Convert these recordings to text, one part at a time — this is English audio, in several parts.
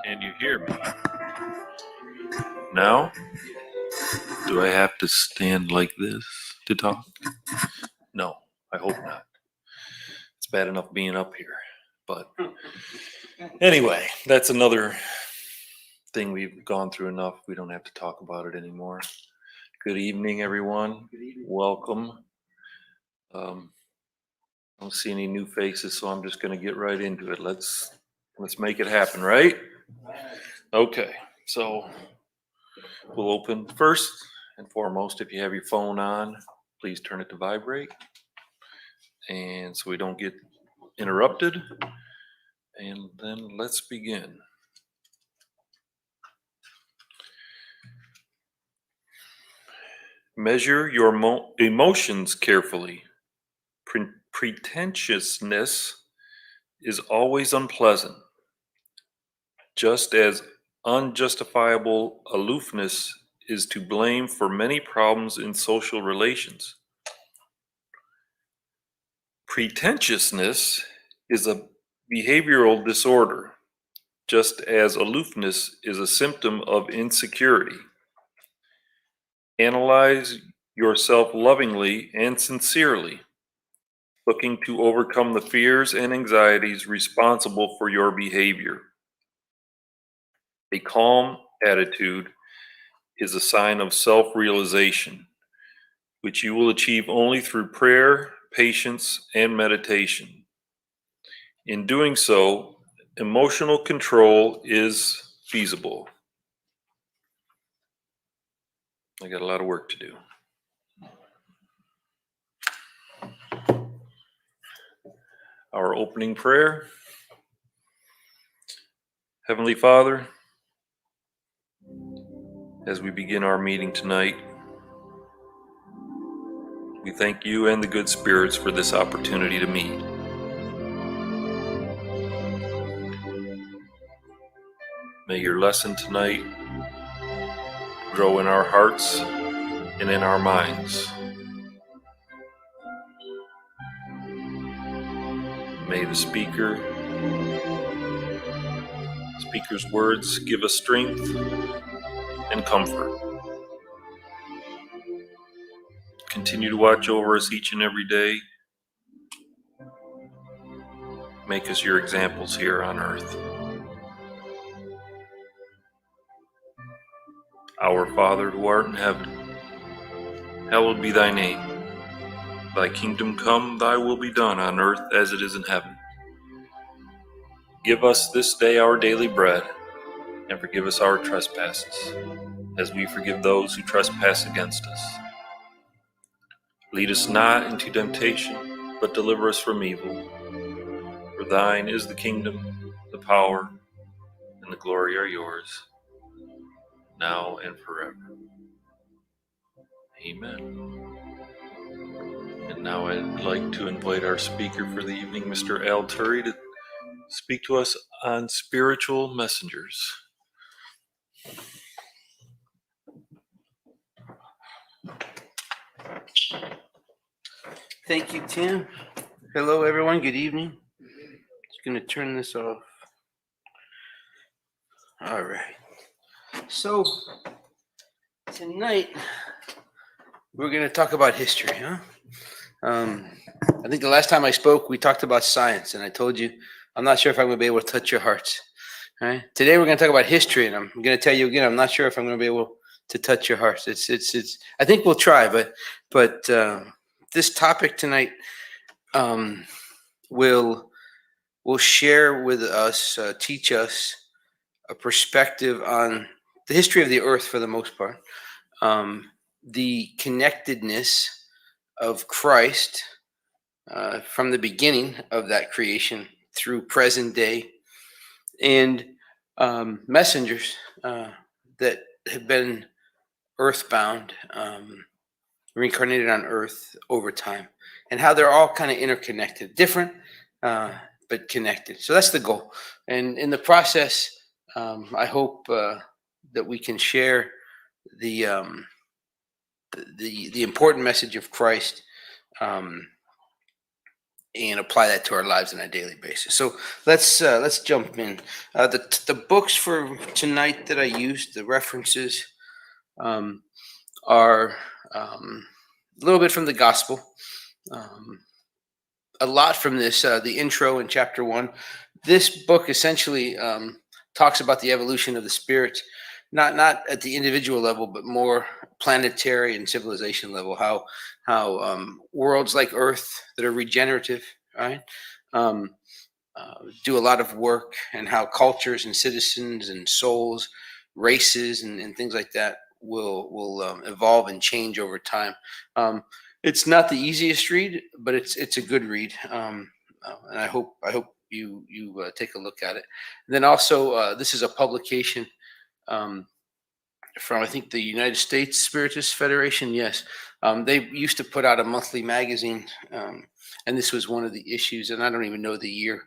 Can you hear me? Now, do I have to stand like this to talk? No, I hope not. It's bad enough being up here. But anyway, that's another thing we've gone through enough. We don't have to talk about it anymore. Good evening, everyone. Welcome. I don't see any new faces, so I'm just going to get right into it. Let's make it happen, right? Okay, so we'll open first and foremost. If you have your phone on, please turn it to vibrate, and so we don't get interrupted. And then let's begin. Measure your emotions carefully. Pretentiousness is always unpleasant, just as unjustifiable aloofness is to blame for many problems in social relations. Pretentiousness is a behavioral disorder, just as aloofness is a symptom of insecurity. Analyze yourself lovingly and sincerely, looking to overcome the fears and anxieties responsible for your behavior. A calm attitude is a sign of self-realization, which you will achieve only through prayer, patience, and meditation. In doing so, emotional control is feasible. I got a lot of work to do. Our opening prayer. Heavenly Father, as we begin our meeting tonight, we thank you and the good spirits for this opportunity to meet. May your lesson tonight grow in our hearts and in our minds. May the speaker's words give us strength and comfort. Continue to watch over us each and every day. Make us your examples here on earth. Our Father who art in heaven, hallowed be thy name. Thy kingdom come, thy will be done on earth as it is in heaven. Give us this day our daily bread, and forgive us our trespasses, as we forgive those who trespass against us. Lead us not into temptation, but deliver us from evil. For thine is the kingdom, the power, and the glory are yours, now and forever. Amen. And now I'd like to invite our speaker for the evening, Mr. Turri, to speak to us on spiritual messengers. Thank you, Tim. Hello, everyone. Good evening. Just going to turn this off. All right. So, tonight, we're going to talk about history, huh? I think the last time I spoke, we talked about science, and I told you, I'm not sure if I'm going to be able to touch your hearts. All right. Today, we're going to talk about history, and I'm going to tell you again, I'm not sure if I'm going to be able to touch your hearts. I think we'll try, but this topic tonight will share with us, teach us a perspective on the history of the earth for the most part, the connectedness of Christ from the beginning of that creation through present day, and messengers that have been earthbound, reincarnated on earth over time, and how they're all kind of interconnected, different, but connected. So that's the goal. And in the process, I hope that we can share the important message of Christ, and apply that to our lives on a daily basis. So let's jump in. The books for tonight that I used, the references, um, are a little bit from the gospel, um, a lot from this, the intro in chapter 1. This book essentially talks about the evolution of the spirit, not at the individual level, but more planetary and civilization level. How worlds like Earth that are regenerative, right, um, do a lot of work, and how cultures and citizens and souls, races, and things like that will evolve and change over time. It's not the easiest read, but it's a good read, and I hope you take a look at it. And then also, this is a publication um, from, I think, the United States Spiritist Federation. Yes, they used to put out a monthly magazine, and this was one of the issues, and I don't even know the year,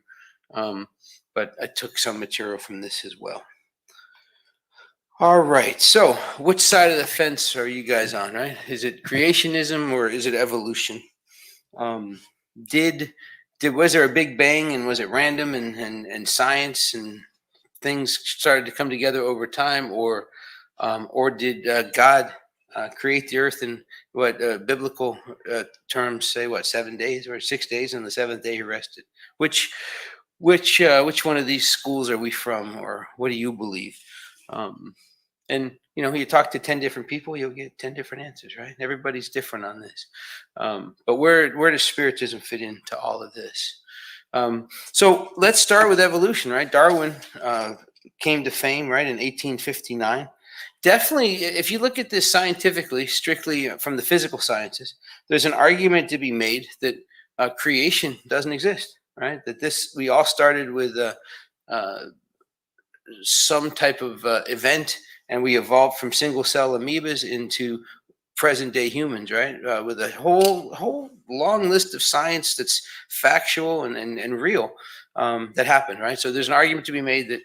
um, but I took some material from this as well. All right. So, which side of the fence are you guys on? Right? Is it creationism or is it evolution? Um, did was there a big bang, and was it random, and science and things started to come together over time, or did God create the earth in what biblical terms say? What, 7 days or 6 days, and the seventh day he rested? Which which one of these schools are we from, or what do you believe? Um, and you talk to 10 different people, you'll get 10 different answers, right? Everybody's different on this. But where does spiritism fit into all of this? So let's start with evolution, right? Darwin came to fame, right, in 1859. Definitely, if you look at this scientifically, strictly from the physical sciences, there's an argument to be made that creation doesn't exist, right? That we all started with uh, some type of event, and we evolved from single cell amoebas into present day humans, right? With a whole long list of science that's factual and real, that happened, right? So there's an argument to be made that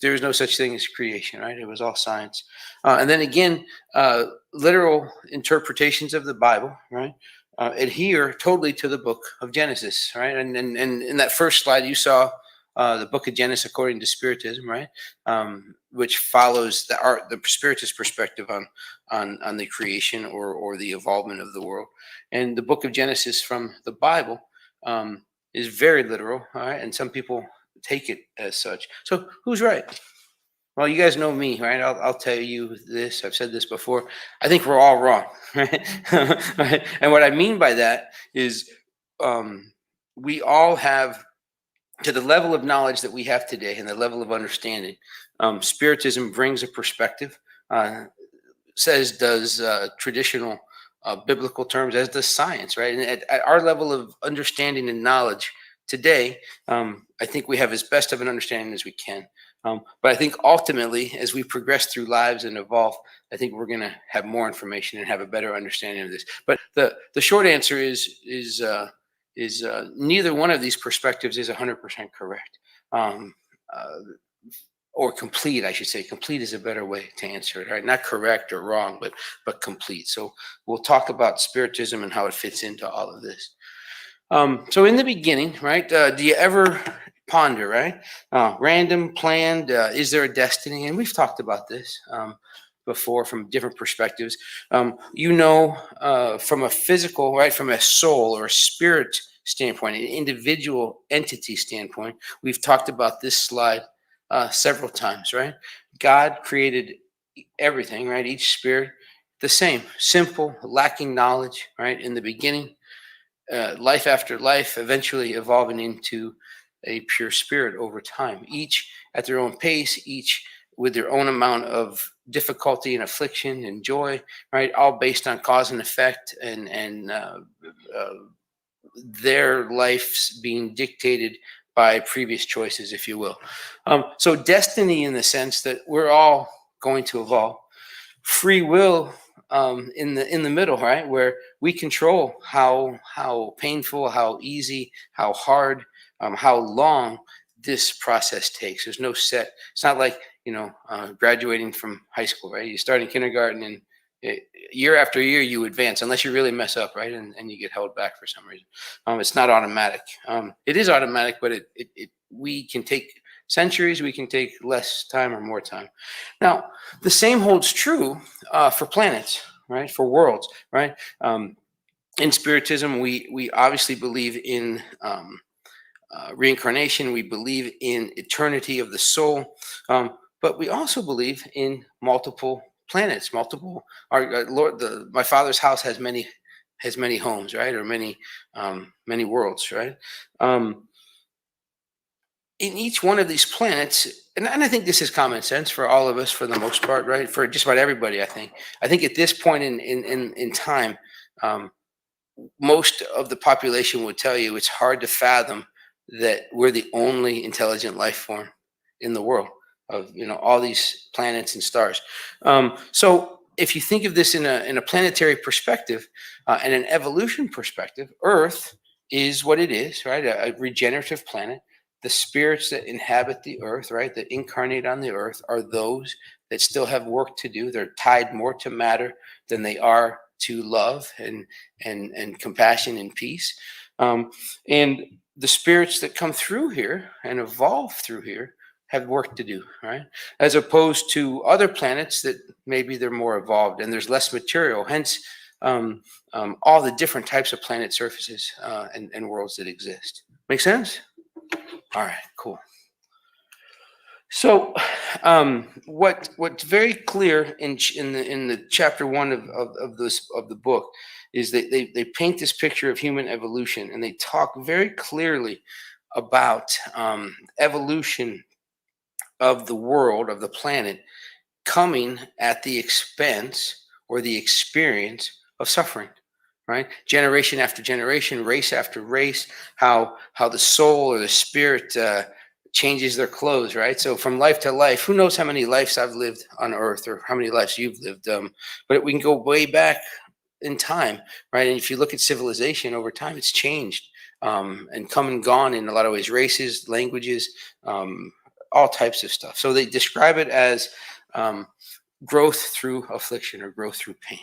there is no such thing as creation, right? It was all science. And then again, literal interpretations of the Bible, right, adhere totally to the book of Genesis, right? And in that first slide, you saw the book of Genesis according to Spiritism, right, which follows the Spiritist perspective on the creation or the evolvement of the world. And the book of Genesis from the Bible is very literal, all right, and some people take it as such. So who's right? Well, you guys know me, right? I'll tell you this. I've said this before. I think we're all wrong, right? Right? And what I mean by that is, we all have, to the level of knowledge that we have today and the level of understanding, Spiritism brings a perspective, says does traditional biblical terms, as does science, right? And at our level of understanding and knowledge today, I think we have as best of an understanding as we can. But I think ultimately, as we progress through lives and evolve, I think we're going to have more information and have a better understanding of this. But the short answer is neither one of these perspectives is 100% correct. Or complete, I should say. Complete is a better way to answer it, right? Not correct or wrong, but complete. So we'll talk about Spiritism and how it fits into all of this. So in the beginning, right, do you ever ponder, right? Random, planned, is there a destiny? And we've talked about this before from different perspectives. From a physical, right, from a soul or a spirit standpoint, an individual entity standpoint, we've talked about this slide several times, right? God created everything, right? Each spirit the same, simple, lacking knowledge, right? In the beginning, life after life, eventually evolving into a pure spirit over time, each at their own pace, each with their own amount of difficulty and affliction and joy, right? All based on cause and effect, and their lives being dictated by previous choices, if you will. So destiny, in the sense that we're all going to evolve. Free will, in the middle, right, where we control how painful, how easy, how hard, how long this process takes. There's no set. It's not like graduating from high school, right? You start in kindergarten and Year after year, you advance unless you really mess up, right? And you get held back for some reason. It's not automatic. It is automatic, but we can take centuries, we can take less time or more time. Now, the same holds true for planets, right? For worlds, right? In Spiritism, we obviously believe in reincarnation. We believe in eternity of the soul, but we also believe in multiple planets. Multiple. Our Lord, my Father's house has many homes, right? Or many worlds, right? In each one of these planets, and I think this is common sense for all of us, for the most part, right? For just about everybody, I think. I think at this point in time, most of the population would tell you it's hard to fathom that we're the only intelligent life form in the world of all these planets and stars. So if you think of this in a planetary perspective and an evolution perspective, Earth is what it is, right? A regenerative planet. The spirits that inhabit the Earth, right, that incarnate on the Earth, are those that still have work to do. They're tied more to matter than they are to love and compassion and peace. And the spirits that come through here and evolve through here have work to do, right? As opposed to other planets that maybe they're more evolved and there's less material. Hence, all the different types of planet surfaces and worlds that exist. Make sense? All right, cool. So, what's very clear in the chapter 1 of the book is that they paint this picture of human evolution, and they talk very clearly about evolution of the world, of the planet, coming at the expense or the experience of suffering. Right, generation after generation, race after race, how the soul or the spirit changes their clothes, right? So from life to life, who knows how many lives I've lived on Earth or how many lives you've lived? But we can go way back in time, right? And if you look at civilization over time, it's changed and come and gone in a lot of ways, races, languages, all types of stuff. So they describe it as growth through affliction or growth through pain.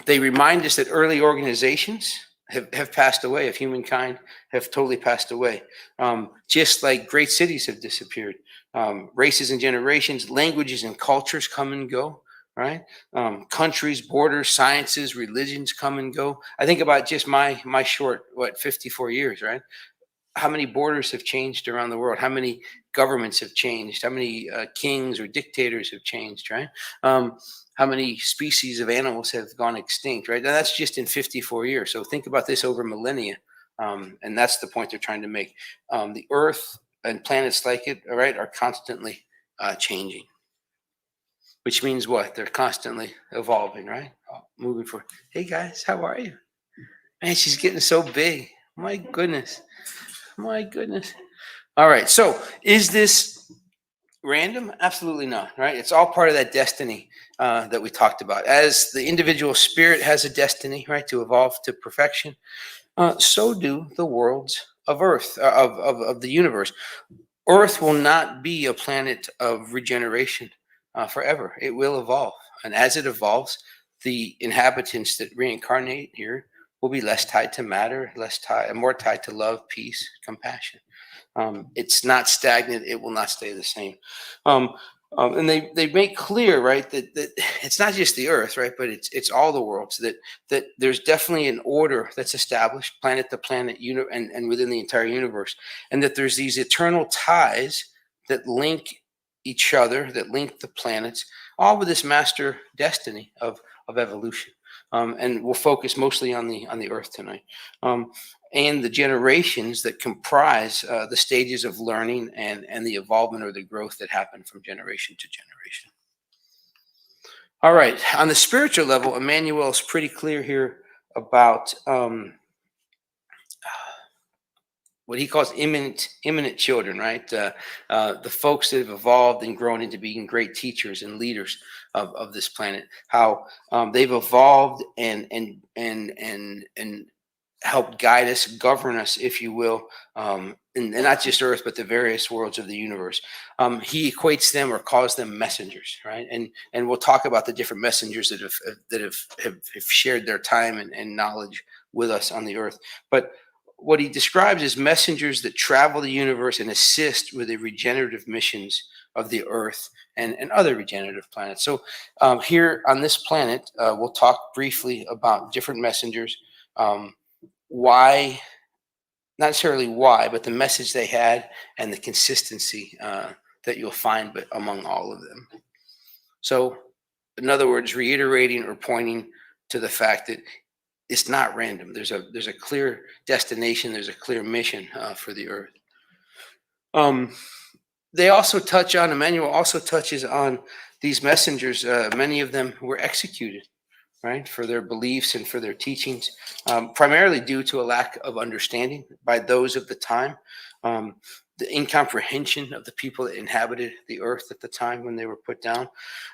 They remind us that early organizations have passed away, of humankind have totally passed away. Just like great cities have disappeared. Races and generations, languages and cultures come and go, right? Countries, borders, sciences, religions come and go. I think about just my short, 54 years, right? How many borders have changed around the world? How many governments have changed? How many kings or dictators have changed, right? How many species of animals have gone extinct, right? Now that's just in 54 years. So think about this over millennia. And that's the point they're trying to make. The Earth and planets like it, all right, are constantly changing. Which means what? They're constantly evolving, right? Moving forward. Hey guys, how are you? Man, she's getting so big. My goodness. My goodness. All right. So is this random? Absolutely not, right? It's all part of that destiny that we talked about. As the individual spirit has a destiny, right, to evolve to perfection, so do the worlds of Earth, of the universe. Earth will not be a planet of regeneration forever. It will evolve. And as it evolves, the inhabitants that reincarnate here will be less tied to matter, more tied to love, peace, compassion. It's not stagnant. It will not stay the same. And they make clear, right, that it's not just the Earth, right, but it's all the worlds. That there's definitely an order that's established, planet to planet, and within the entire universe, and that there's these eternal ties that link each other, that link the planets, all with this master destiny of evolution. And we'll focus mostly on the Earth tonight, and the generations that comprise the stages of learning and the evolvement or the growth that happen from generation to generation. All right, on the spiritual level, Emmanuel is pretty clear here about what he calls imminent children, right? The folks that have evolved and grown into being great teachers and leaders of this planet. How they've evolved and help guide us, govern us, if you will, and not just Earth, but the various worlds of the universe. He equates them or calls them messengers, right? And we'll talk about the different messengers that have shared their time and knowledge with us on the Earth. But what he describes is messengers that travel the universe and assist with the regenerative missions of the Earth and other regenerative planets. So here on this planet, we'll talk briefly about different messengers, why, not necessarily why, but the message they had and the consistency that you'll find among all of them. So, in other words, reiterating or pointing to the fact that it's not random. There's a clear destination. There's a clear mission for the Earth. They also touch on, Emmanuel also touches on these messengers. Many of them were executed, right, for their beliefs and for their teachings, primarily due to a lack of understanding by those of the time, the incomprehension of the people that inhabited the earth at the time when they were put down.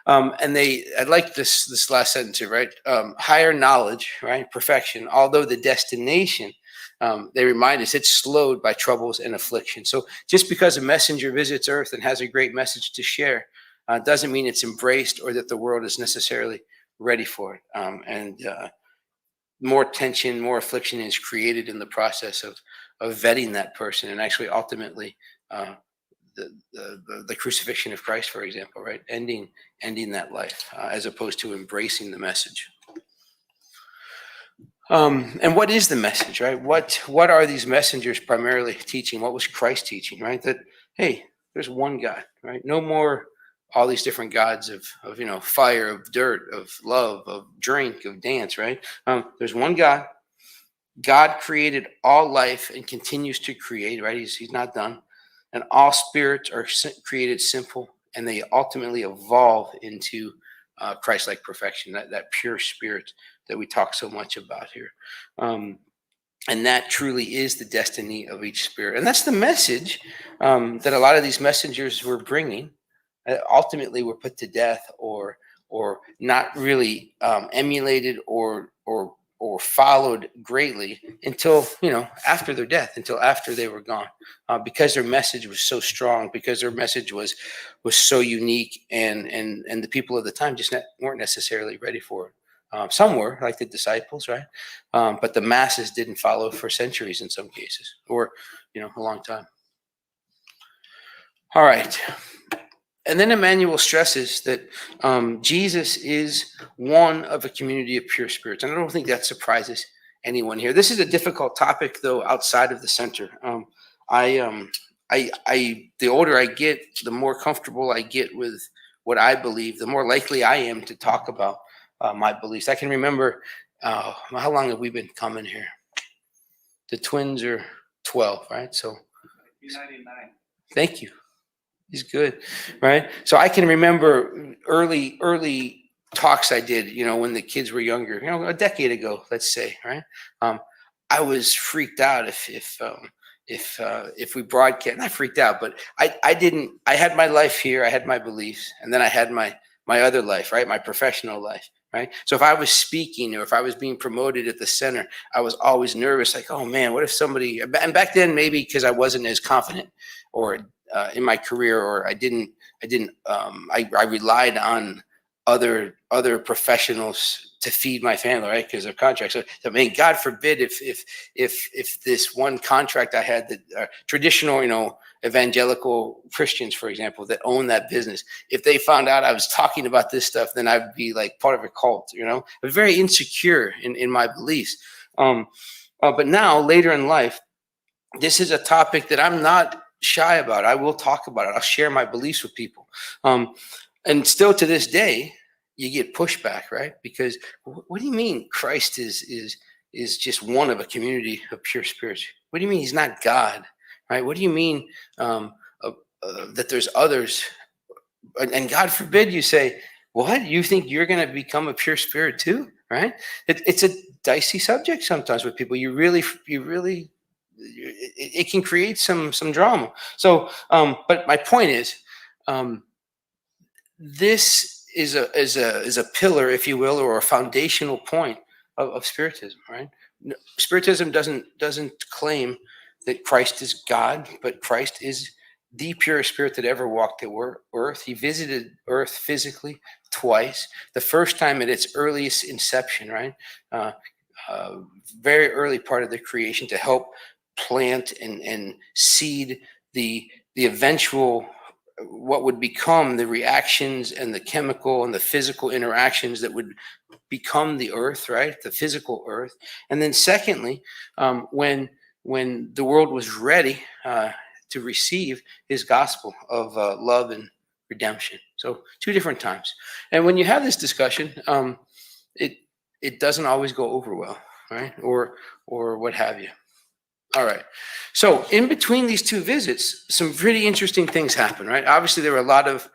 And I like this last sentence here, right? Higher knowledge, right, perfection, although the destination, they remind us, it's slowed by troubles and affliction. So just because a messenger visits earth and has a great message to share doesn't mean it's embraced or that the world is necessarily ready for it. And more tension, more affliction is created in the process of vetting that person, and actually ultimately the crucifixion of Christ, for example, right? Ending that life as opposed to embracing the message. And what is the message, right? What are these messengers primarily teaching? What was Christ teaching, right? That, hey, there's one God, right? No more all these different gods of fire, of dirt, of love, of drink, of dance, right? There's one God. God created all life and continues to create, right? He's not done. And all spirits are created simple, and they ultimately evolve into Christ-like perfection, that pure spirit that we talk so much about here. And that truly is the destiny of each spirit. And that's the message that a lot of these messengers were bringing. Ultimately were put to death or not really emulated or followed greatly until after their death, until after they were gone, because their message was so strong, because their message was so unique, and the people of the time just weren't necessarily ready for it. Some were, like the disciples, right? But the masses didn't follow for centuries in some cases, or a long time. All right. And then Emmanuel stresses that Jesus is one of a community of pure spirits. And I don't think that surprises anyone here. This is a difficult topic, though, outside of the center. The older I get, the more comfortable I get with what I believe, the more likely I am to talk about my beliefs. I can remember, how long have we been coming here? The twins are 12, right? So 99. Thank you. He's good, right? So I can remember early talks I did, when the kids were younger, a decade ago, let's say, right? I was freaked out if we broadcast. Not freaked out, but I had my life here, I had my beliefs, and then I had my other life, right? My professional life, right? So if I was speaking or if I was being promoted at the center, I was always nervous, like, oh man, what if somebody? And back then, maybe because I wasn't as confident or in my career, or I relied on other professionals to feed my family, right? Because of contracts. So I mean, God forbid if this one contract I had, that traditional, evangelical Christians, for example, that own that business, if they found out I was talking about this stuff, then I'd be like part of a cult, but very insecure in my beliefs. But now, later in life, this is a topic that I'm not shy about. I will talk about it. I'll share my beliefs with people. And still to this day, you get pushback, right? Because what do you mean Christ is just one of a community of pure spirits? What do you mean he's not God, right? What do you mean that there's others? And God forbid you say, what? You think you're going to become a pure spirit too, right? It's a dicey subject sometimes with people. You really it can create some drama. So, but my point is, this is a pillar, if you will, or a foundational point of spiritism, right? Spiritism doesn't claim that Christ is God, but Christ is the purest spirit that ever walked the earth. He visited earth physically twice. The first time at its earliest inception, right? Uh, very early part of the creation to help plant and seed the eventual what would become the reactions and the chemical and the physical interactions that would become the earth, right? The physical earth. And then secondly, when the world was ready to receive his gospel of love and redemption. So two different times. And when you have this discussion, it doesn't always go over well, right? Or what have you. All right. So in between these two visits, some pretty interesting things happen, right? Obviously, there were a lot of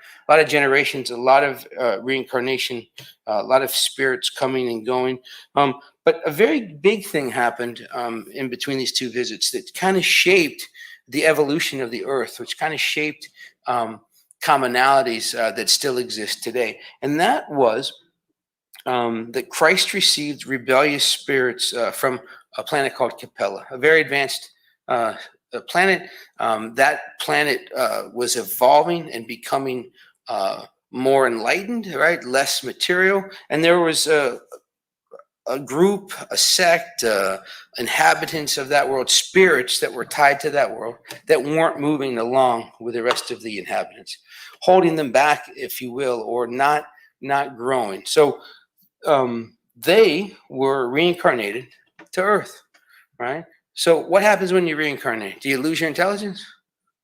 generations, a lot of reincarnation, a lot of spirits coming and going. But a very big thing happened in between these two visits that kind of shaped the evolution of the Earth, which kind of shaped commonalities that still exist today. And that was that Christ received rebellious spirits from a planet called Capella, a very advanced planet. That planet was evolving and becoming more enlightened, right? Less material. And there was a group, a sect, inhabitants of that world, spirits that were tied to that world that weren't moving along with the rest of the inhabitants, holding them back, if you will, or not growing. So they were reincarnated to Earth, right? So what happens when you reincarnate? Do you lose your intelligence?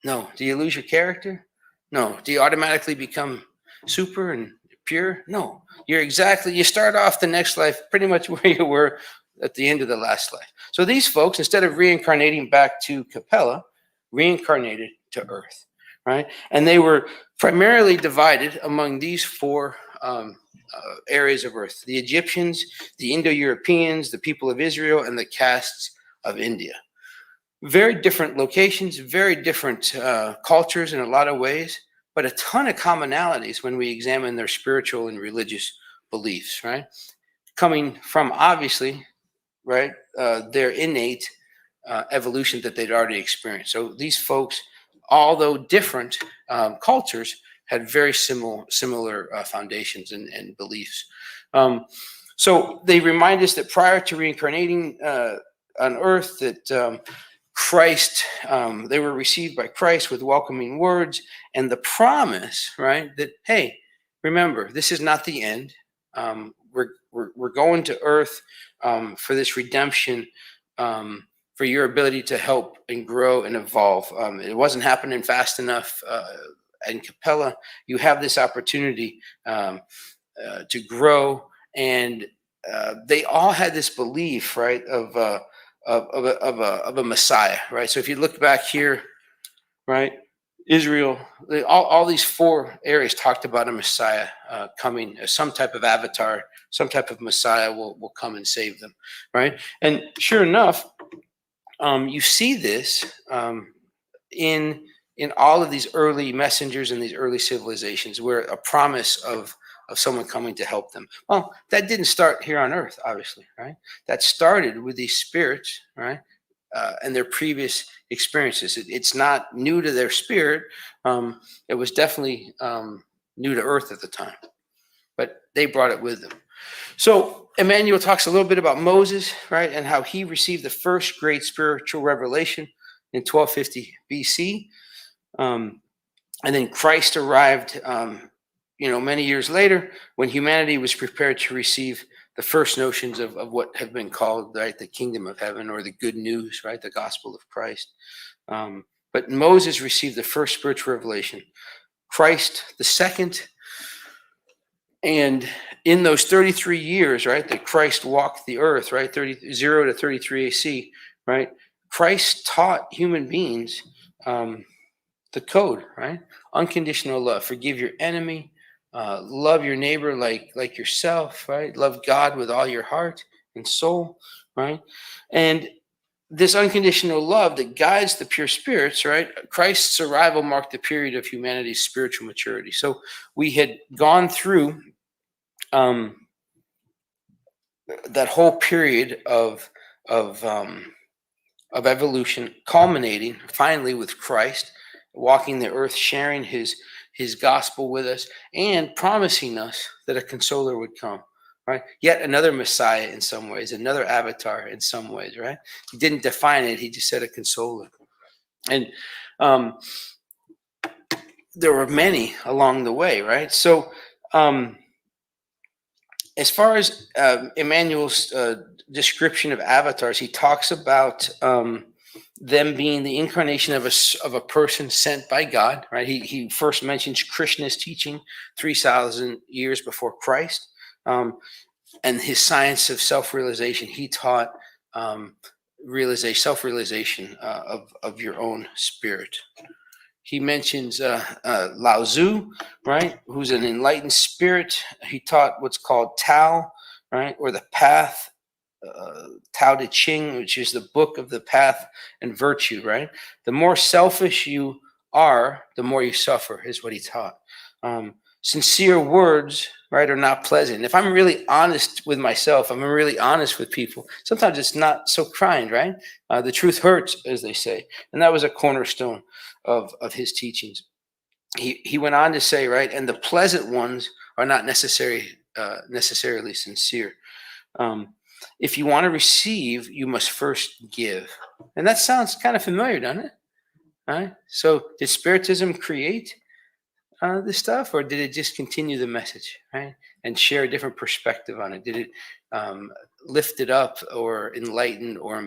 No. Do you lose your character? No. Do you automatically become super and pure? No. You start off the next life pretty much where you were at the end of the last life. So these folks, instead of reincarnating back to Capella, reincarnated to Earth, right? And they were primarily divided among these four areas of Earth: the Egyptians, the Indo-Europeans, the people of Israel, and the castes of India. Very different locations, very different cultures in a lot of ways, but a ton of commonalities when we examine their spiritual and religious beliefs, right? Coming from, obviously, right, their innate evolution that they'd already experienced. So these folks, although different cultures, had very similar foundations and beliefs. So they remind us that prior to reincarnating on Earth, that Christ, they were received by Christ with welcoming words and the promise, right, that, hey, remember, this is not the end. We're going to Earth for this redemption, for your ability to help and grow and evolve. It wasn't happening fast enough in Capella. You have this opportunity to grow, and they all had this belief, right, of a Messiah, right? So if you look back here, right, Israel, all these four areas talked about a Messiah coming, some type of avatar, some type of Messiah will come and save them, right? And sure enough, you see this in all of these early messengers and these early civilizations, where a promise of someone coming to help them. Well, that didn't start here on Earth, obviously, right? That started with these spirits, right? And their previous experiences. It's not new to their spirit. It was definitely new to Earth at the time, but they brought it with them. So Emmanuel talks a little bit about Moses, right, and how he received the first great spiritual revelation in 1250 BC. And then Christ arrived, many years later, when humanity was prepared to receive the first notions of what have been called, right, the kingdom of heaven, or the good news, right, the gospel of Christ. But Moses received the first spiritual revelation, Christ the second. And in those 33 years, right, that Christ walked the earth, right, 0 to 33 AC, right, Christ taught human beings the code, right? Unconditional love. Forgive your enemy. Love your neighbor like yourself, right? Love God with all your heart and soul, right? And this unconditional love that guides the pure spirits, right? Christ's arrival marked the period of humanity's spiritual maturity. So we had gone through that whole period of of evolution, culminating finally with Christ walking the earth, sharing his gospel with us, and promising us that a consoler would come. Right? Yet another Messiah in some ways, another avatar in some ways, right? He didn't define it, he just said a consoler. And there were many along the way, right? So as far as Emmanuel's description of avatars, he talks about them being the incarnation of a person sent by God, right? He first mentions Krishna's teaching 3,000 years before Christ, and his science of self-realization. He taught self-realization of your own spirit. He mentions Lao Tzu, right, who's an enlightened spirit. He taught what's called Tao, right, or the path, Tao Te Ching, which is the book of the path and virtue, right? The more selfish you are, the more you suffer, is what he taught. Sincere words, right, are not pleasant. If I'm really honest with myself, I'm really honest with people, sometimes it's not so kind, right? The truth hurts, as they say. And that was a cornerstone of his teachings. He went on to say, right, and the pleasant ones are not necessarily sincere. If you want to receive, you must first give. And that sounds kind of familiar, doesn't it? Right? So did Spiritism create this stuff, or did it just continue the message, right, and share a different perspective on it? Did it lift it up, or enlighten, or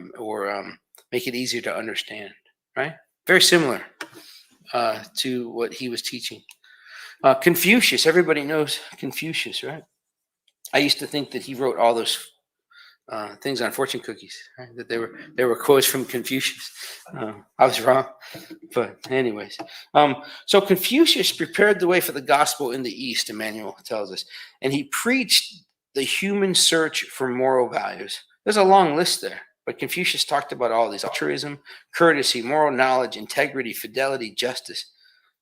make it easier to understand? Right? Very similar to what he was teaching. Confucius, everybody knows Confucius, right? I used to think that he wrote all those things on fortune cookies, right? That they were quotes from Confucius. I was wrong, but anyways. So Confucius prepared the way for the gospel in the East, Emmanuel tells us, and he preached the human search for moral values. There's a long list there, but Confucius talked about all these: altruism, courtesy, moral knowledge, integrity, fidelity, justice.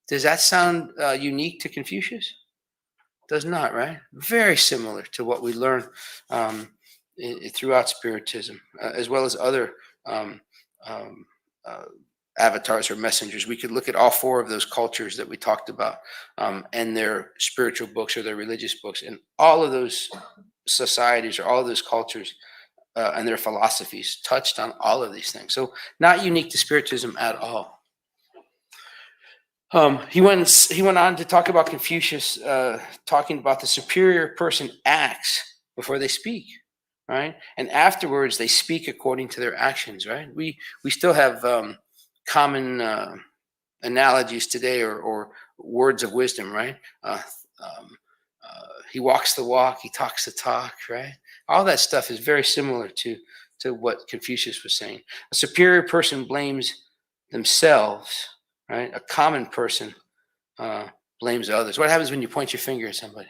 Does that sound unique to Confucius? Does not, right? Very similar to what we learn throughout Spiritism, as well as other avatars or messengers. We could look at all four of those cultures that we talked about and their spiritual books or their religious books, and all of those societies or all of those cultures and their philosophies touched on all of these things. So not unique to Spiritism at all. He went on to talk about Confucius talking about the superior person acts before they speak, right? And afterwards they speak according to their actions, right? We still have common analogies today, or words of wisdom, right? He walks the walk, he talks the talk, right? All that stuff is very similar to what Confucius was saying. A superior person blames themselves, right? A common person blames others. What happens when you point your finger at somebody?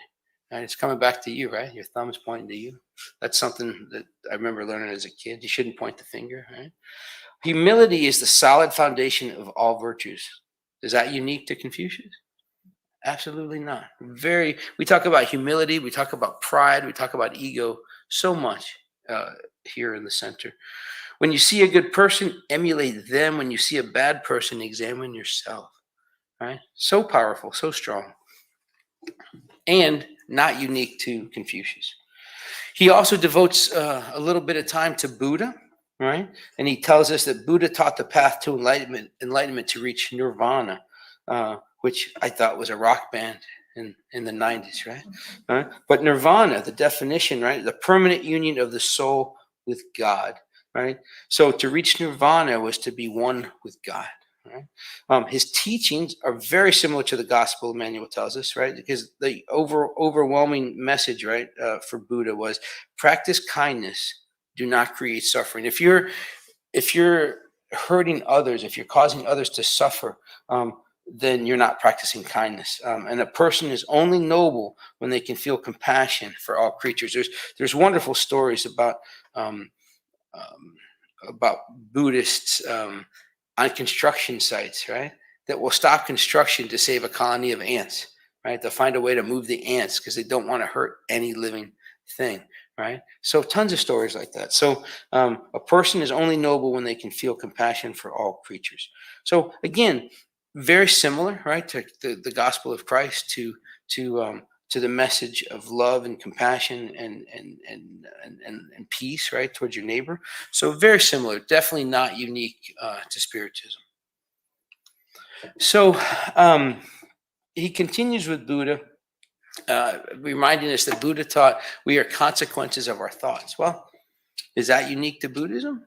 Right? It's coming back to you, right? Your thumb's pointing to you. That's something that I remember learning as a kid. You shouldn't point the finger, right? Humility is the solid foundation of all virtues. Is that unique to Confucius? Absolutely not. We talk about humility, we talk about pride, we talk about ego so much here in the center. When you see a good person, emulate them. When you see a bad person, examine yourself. Right? So powerful, so strong, and not unique to Confucius. He also devotes a little bit of time to Buddha, right? And he tells us that Buddha taught the path to enlightenment to reach nirvana, which I thought was a rock band in the 90s, right? But nirvana, the definition, right? The permanent union of the soul with God, right? So to reach nirvana was to be one with God. Right? His teachings are very similar to the gospel, Emmanuel tells us, right? Because the overwhelming message, right, for Buddha was practice kindness, do not create suffering. If you're hurting others, if you're causing others to suffer, then you're not practicing kindness. And a person is only noble when they can feel compassion for all creatures. There's wonderful stories about Buddhists on construction sites, right, that will stop construction to save a colony of ants, right? They'll find a way to move the ants because they don't want to hurt any living thing, right? So tons of stories like that. So a person is only noble when they can feel compassion for all creatures. So again, very similar, right, to the gospel of Christ, to the message of love and compassion and peace, right, towards your neighbor. So very similar, definitely not unique to Spiritism. So he continues with Buddha, reminding us that Buddha taught we are consequences of our thoughts. Well, is that unique to Buddhism?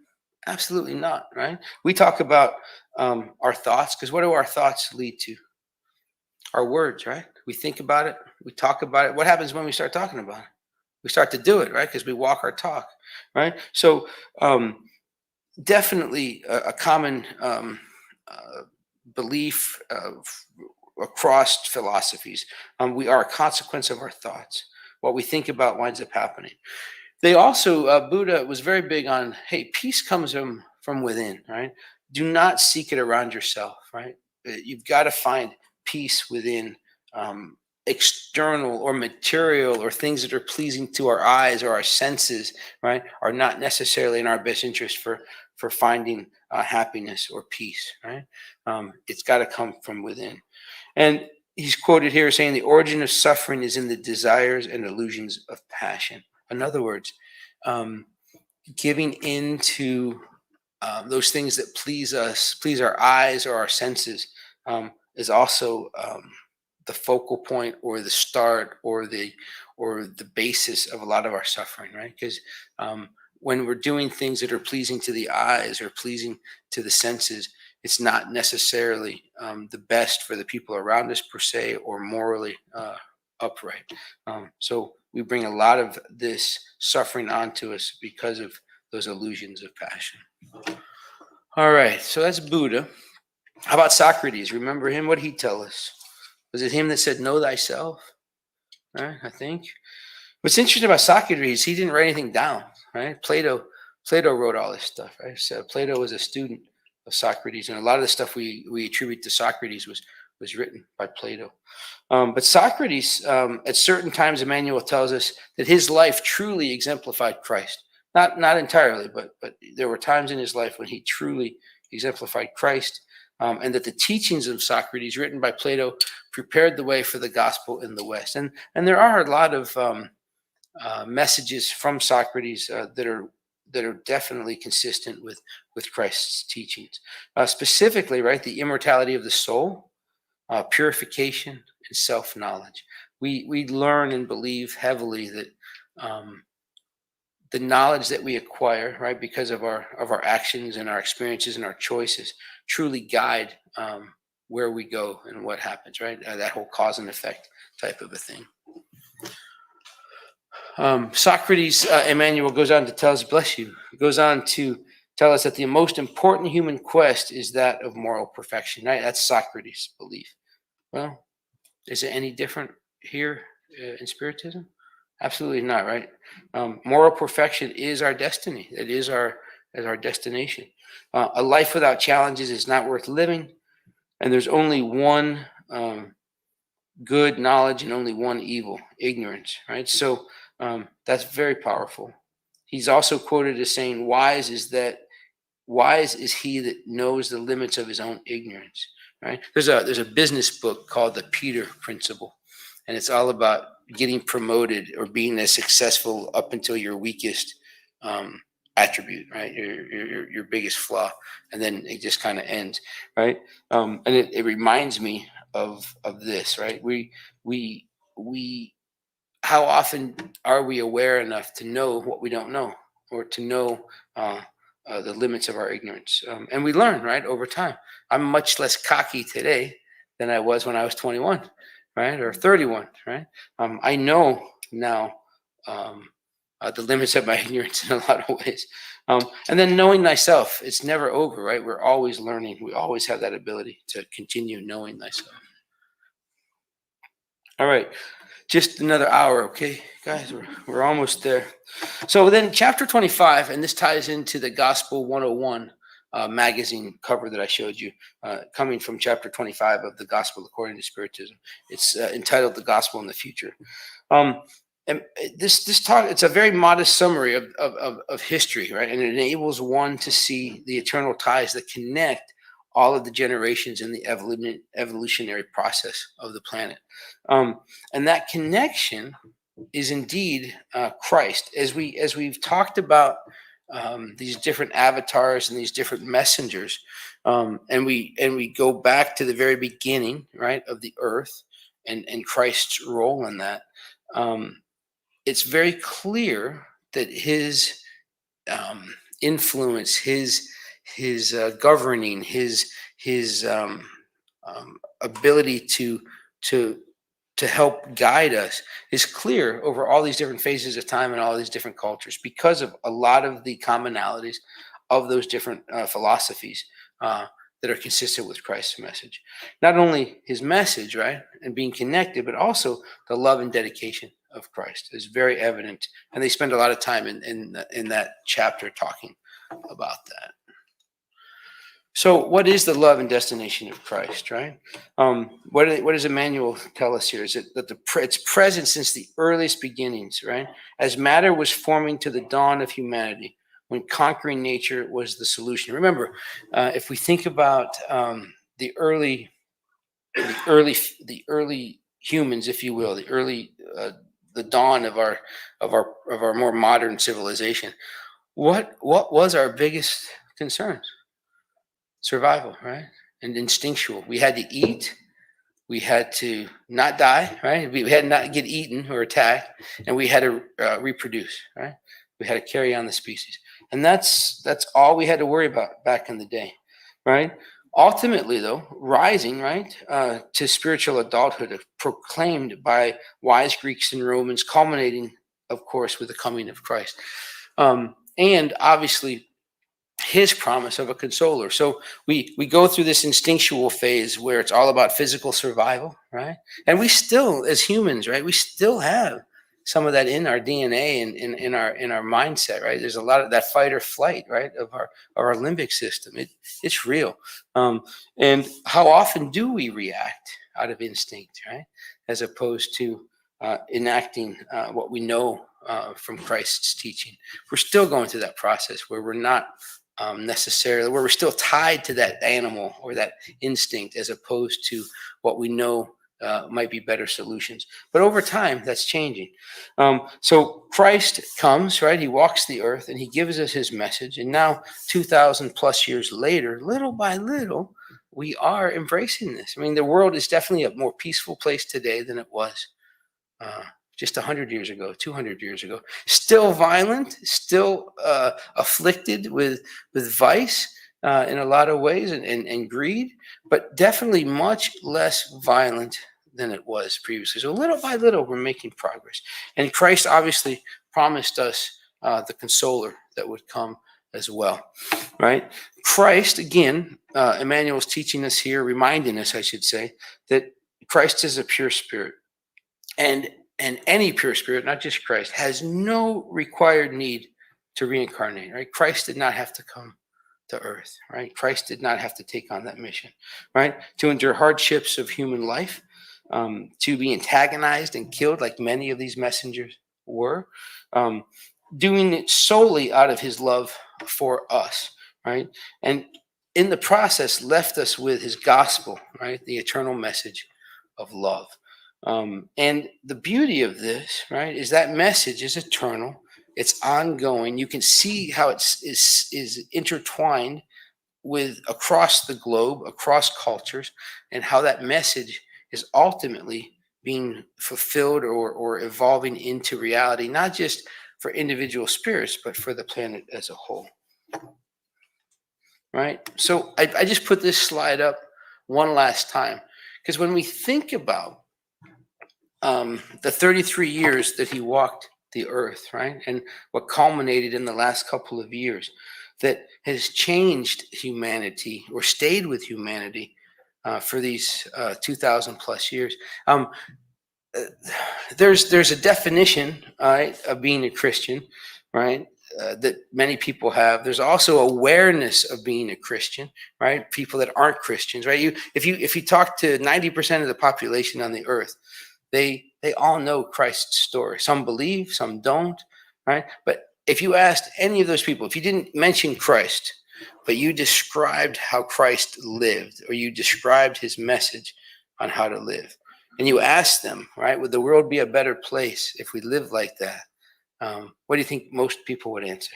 Absolutely not, right? We talk about our thoughts because what do our thoughts lead to? Our words, right? We think about it, we talk about it. What happens when we start talking about it? We start to do it, right? Because we walk our talk, right? So definitely a common belief across philosophies. We are a consequence of our thoughts. What we think about winds up happening. They also, Buddha was very big on, hey, peace comes from within, right? Do not seek it around yourself, right? You've got to find peace within external or material or things that are pleasing to our eyes or our senses, right? Are not necessarily in our best interest for finding happiness or peace, right? It's got to come from within. And he's quoted here saying the origin of suffering is in the desires and illusions of passion. In other words, giving into those things that please us, please our eyes or our senses, is also the focal point or the start or the basis of a lot of our suffering, right? Because when we're doing things that are pleasing to the eyes or pleasing to the senses, it's not necessarily the best for the people around us per se or morally upright. So we bring a lot of this suffering onto us because of those illusions of passion. All right, so that's Buddha. How about Socrates? Remember him? What did he tell us? Was it him that said, know thyself? Right, I think. What's interesting about Socrates, he didn't write anything down, right? Plato wrote all this stuff, right? So Plato was a student of Socrates, and a lot of the stuff we attribute to Socrates was written by Plato. But Socrates, at certain times, Emmanuel tells us that his life truly exemplified Christ. Not entirely, but there were times in his life when he truly exemplified Christ, and that the teachings of Socrates, written by Plato, prepared the way for the gospel in the West. And there are a lot of messages from Socrates that are definitely consistent with Christ's teachings. Specifically, right, the immortality of the soul, purification, and self-knowledge. We learn and believe heavily that the knowledge that we acquire, right, because of our actions and our experiences and our choices, truly guide where we go and what happens, right? That whole cause and effect type of a thing. Socrates, Emmanuel goes on to tell us, bless you, goes on to tell us that the most important human quest is that of moral perfection, right? That's Socrates' belief. Well, is it any different here in Spiritism? Absolutely not, right? Moral perfection is our destiny. It is our destination. A life without challenges is not worth living, and there's only one good knowledge and only one evil, ignorance, right? So that's very powerful. He's also quoted as saying, wise is he that knows the limits of his own ignorance, right? There's a business book called The Peter Principle, and it's all about getting promoted or being as successful up until your weakest attribute, right? Your biggest flaw, and then it just kind of ends, right? And it reminds me of this, right? We how often are we aware enough to know what we don't know, or to know the limits of our ignorance? And we learn, right, over time. I'm much less cocky today than I was when I was 21, right, or 31, right? I know now the limits of my ignorance in a lot of ways. And then knowing thyself, it's never over, right? We're always learning. We always have that ability to continue knowing thyself. All right. Just another hour, okay, guys, we're almost there. So then chapter 25, and this ties into the Gospel 101 magazine cover that I showed you, coming from chapter 25 of the Gospel According to Spiritism. It's entitled The Gospel in the Future. And this talk, it's a very modest summary of history, right? And it enables one to see the eternal ties that connect all of the generations in the evolutionary process of the planet. And that connection is indeed Christ. As we've talked about these different avatars and these different messengers, and we go back to the very beginning, right, of the earth and Christ's role in that. It's very clear that his influence, his governing, his ability to to help guide us is clear over all these different phases of time and all these different cultures because of a lot of the commonalities of those different philosophies that are consistent with Christ's message. Not only his message, right, and being connected, but also the love and dedication of Christ is very evident, and they spend a lot of time in that chapter talking about that. So, what is the love and destination of Christ, right? What does Emmanuel tell us here? Is it that it's present since the earliest beginnings, right? As matter was forming to the dawn of humanity, when conquering nature was the solution. Remember, if we think about the early humans, if you will, the dawn of our more modern civilization, what was our biggest concerns? Survival, right? And instinctual. We had to eat. We had to not die, right? We had to not get eaten or attacked, and we had to reproduce, right? We had to carry on the species, and that's all we had to worry about back in the day, right? Ultimately, though, rising right to spiritual adulthood, proclaimed by wise Greeks and Romans, culminating, of course, with the coming of Christ, and obviously his promise of a consoler. So we go through this instinctual phase where it's all about physical survival, right? And we still, as humans, right, we still have some of that in our DNA and in our mindset, right? There's a lot of that fight or flight, right, of our limbic system. It's real. And how often do we react out of instinct, right, as opposed to enacting what we know from Christ's teaching? We're still going through that process where we're not necessarily, where we're still tied to that animal or that instinct as opposed to what we know might be better solutions. But over time, that's changing. So Christ comes, right? He walks the earth and he gives us his message. And now, 2,000 plus years later, little by little, we are embracing this. I mean, the world is definitely a more peaceful place today than it was just 100 years ago, 200 years ago. Still violent, still afflicted with vice in a lot of ways and greed, but definitely much less violent than it was previously. So little by little, we're making progress. And Christ obviously promised us the consoler that would come as well, right? Christ, again, Emmanuel's teaching us here, reminding us, I should say, that Christ is a pure spirit. And any pure spirit, not just Christ, has no required need to reincarnate, right? Christ did not have to come to earth, right? Christ did not have to take on that mission, right? To endure hardships of human life, to be antagonized and killed like many of these messengers were, doing it solely out of his love for us, right? And in the process, left us with his gospel, right? The eternal message of love. And the beauty of this, right, is that message is eternal. It's ongoing. You can see how it is intertwined with across the globe, across cultures, and how that message is ultimately being fulfilled or evolving into reality, not just for individual spirits, but for the planet as a whole. Right? So I just put this slide up one last time, because when we think about the 33 years that he walked the earth, right? And what culminated in the last couple of years that has changed humanity or stayed with humanity for these 2,000 plus years. There's a definition, right, of being a Christian, right? That many people have. There's also awareness of being a Christian, right? People that aren't Christians, right? If you talk to 90% of the population on the earth, They all know Christ's story. Some believe, some don't, right? But if you asked any of those people, if you didn't mention Christ, but you described how Christ lived, or you described his message on how to live, and you asked them, right, would the world be a better place if we lived like that? What do you think most people would answer?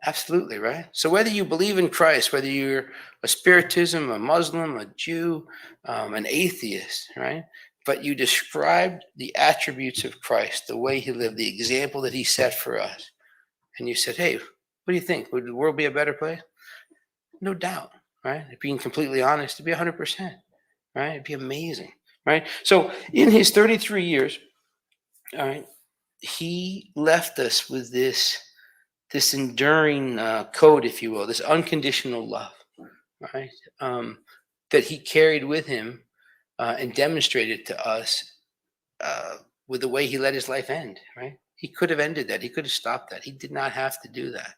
Absolutely, right? So whether you believe in Christ, whether you're a Spiritism, a Muslim, a Jew, an atheist, right? But you described the attributes of Christ, the way he lived, the example that he set for us. And you said, hey, what do you think? Would the world be a better place? No doubt, right? If being completely honest, it'd be 100%, right? It'd be amazing, right? So in his 33 years, all right, he left us with this enduring code, if you will, this unconditional love, right? That he carried with him and demonstrated to us with the way he let his life end, right? He could have ended that. He could have stopped that. He did not have to do that.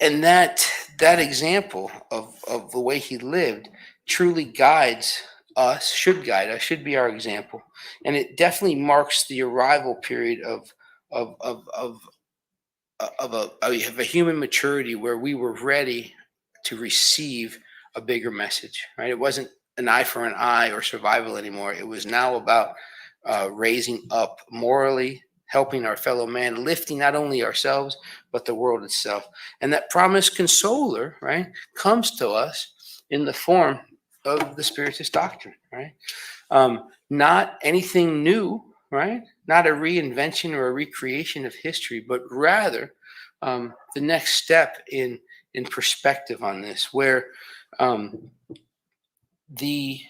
And that example of the way he lived truly guides us, should be our example. And it definitely marks the arrival period of a human maturity where we were ready to receive a bigger message, right? It wasn't an eye for an eye or survival anymore. It was now about raising up morally, helping our fellow man, lifting not only ourselves, but the world itself. And that promised consoler, right, comes to us in the form of the Spiritist doctrine, right? Not anything new, right? Not a reinvention or a recreation of history, but rather the next step in perspective on this, where the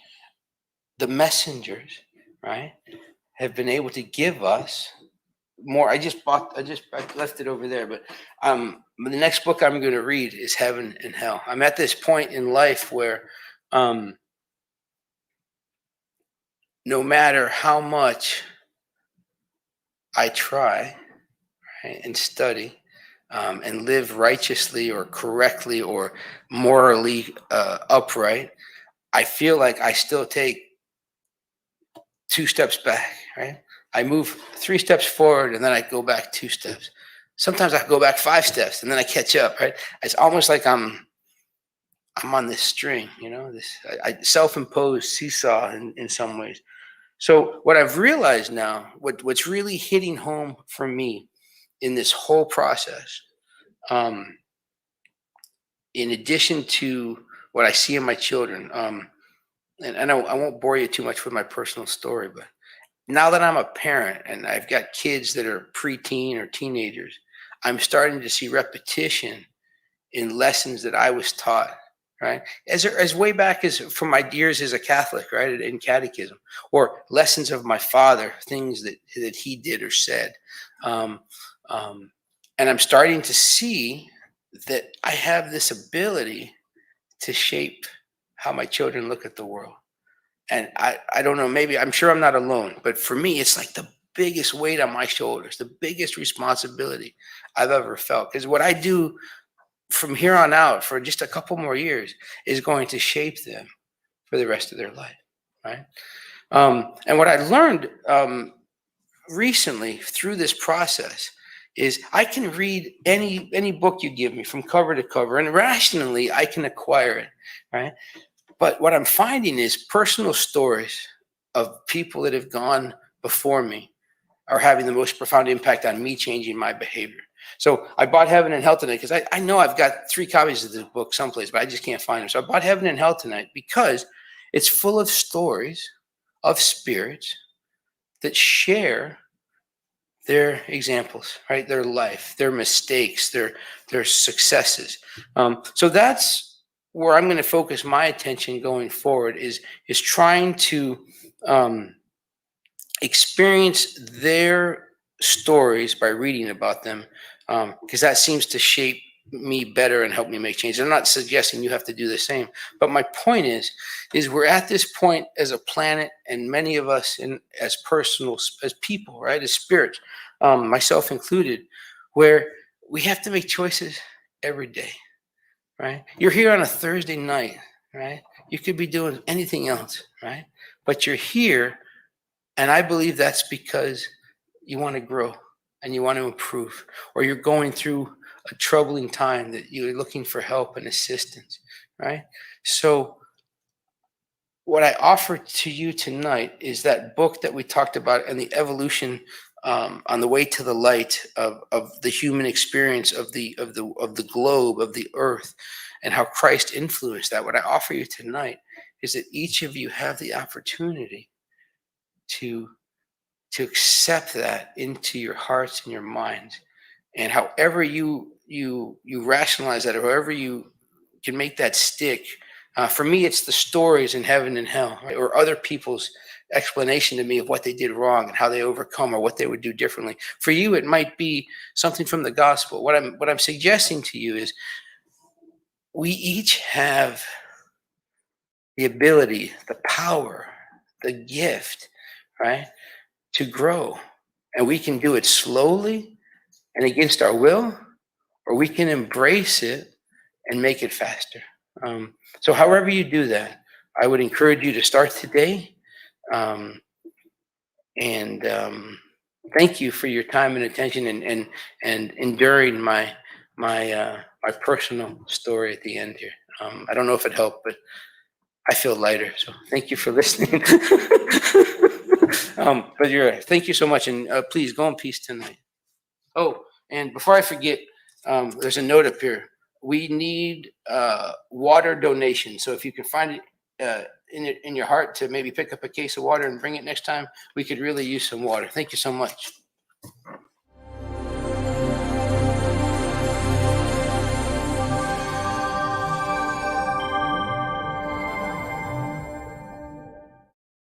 messengers, right, have been able to give us more. I left it over there, but the next book I'm going to read is Heaven and Hell. I'm at this point in life where no matter how much I try, right, and study and live righteously or correctly or morally upright, I feel like I still take 2 steps back, right? I move 3 steps forward and then I go back 2 steps. Sometimes I go back 5 steps and then I catch up, right? It's almost like I'm on this string, this I self-imposed seesaw in some ways. So what I've realized now, what's really hitting home for me in this whole process, in addition to what I see in my children, and I know I won't bore you too much with my personal story, but now that I'm a parent and I've got kids that are preteen or teenagers, I'm starting to see repetition in lessons that I was taught, right? As way back as from my years as a Catholic, right, in catechism, or lessons of my father, things that he did or said. And I'm starting to see that I have this ability to shape how my children look at the world. And I don't know, maybe I'm sure I'm not alone, but for me, it's like the biggest weight on my shoulders, the biggest responsibility I've ever felt. Because what I do from here on out for just a couple more years is going to shape them for the rest of their life, right? And what I learned recently through this process is I can read any book you give me from cover to cover, and rationally I can acquire it, right? But what I'm finding is personal stories of people that have gone before me are having the most profound impact on me changing my behavior. So I bought Heaven and Hell tonight because I know I've got 3 copies of this book someplace, but I just can't find them. So I bought Heaven and Hell tonight because it's full of stories of spirits that share their examples, right? Their life, their mistakes, their successes. So that's where I'm going to focus my attention going forward is trying to experience their stories by reading about them, because that seems to shape me better and help me make changes. I'm not suggesting you have to do the same, but my point is we're at this point as a planet, and many of us as people, right, as spirits, myself included, where we have to make choices every day, right? You're here on a Thursday night, right? You could be doing anything else, right? But you're here, and I believe that's because you want to grow and you want to improve, or you're going through a troubling time that you're looking for help and assistance, right? So what I offer to you tonight is that book that we talked about and the evolution on the way to the light of the human experience of the globe of the earth and how Christ influenced that. What I offer you tonight is that each of you have the opportunity to accept that into your hearts and your minds, and however you rationalize that, or however you can make that stick. For me, it's the stories in heaven and hell, right? Or other people's explanation to me of what they did wrong and how they overcome or what they would do differently. For you, it might be something from the gospel. What I'm suggesting to you is we each have the ability, the power, the gift, right, to grow. And we can do it slowly and against our will, or we can embrace it and make it faster. So, however you do that, I would encourage you to start today. Um, and thank you for your time and attention, and enduring my personal story at the end here. I don't know if it helped, but I feel lighter. So thank you for listening. But thank you so much, and please go in peace tonight. Oh, and before I forget, there's a note up here. We need water donation. So if you can find it in your heart to maybe pick up a case of water and bring it next time, we could really use some water. Thank you so much.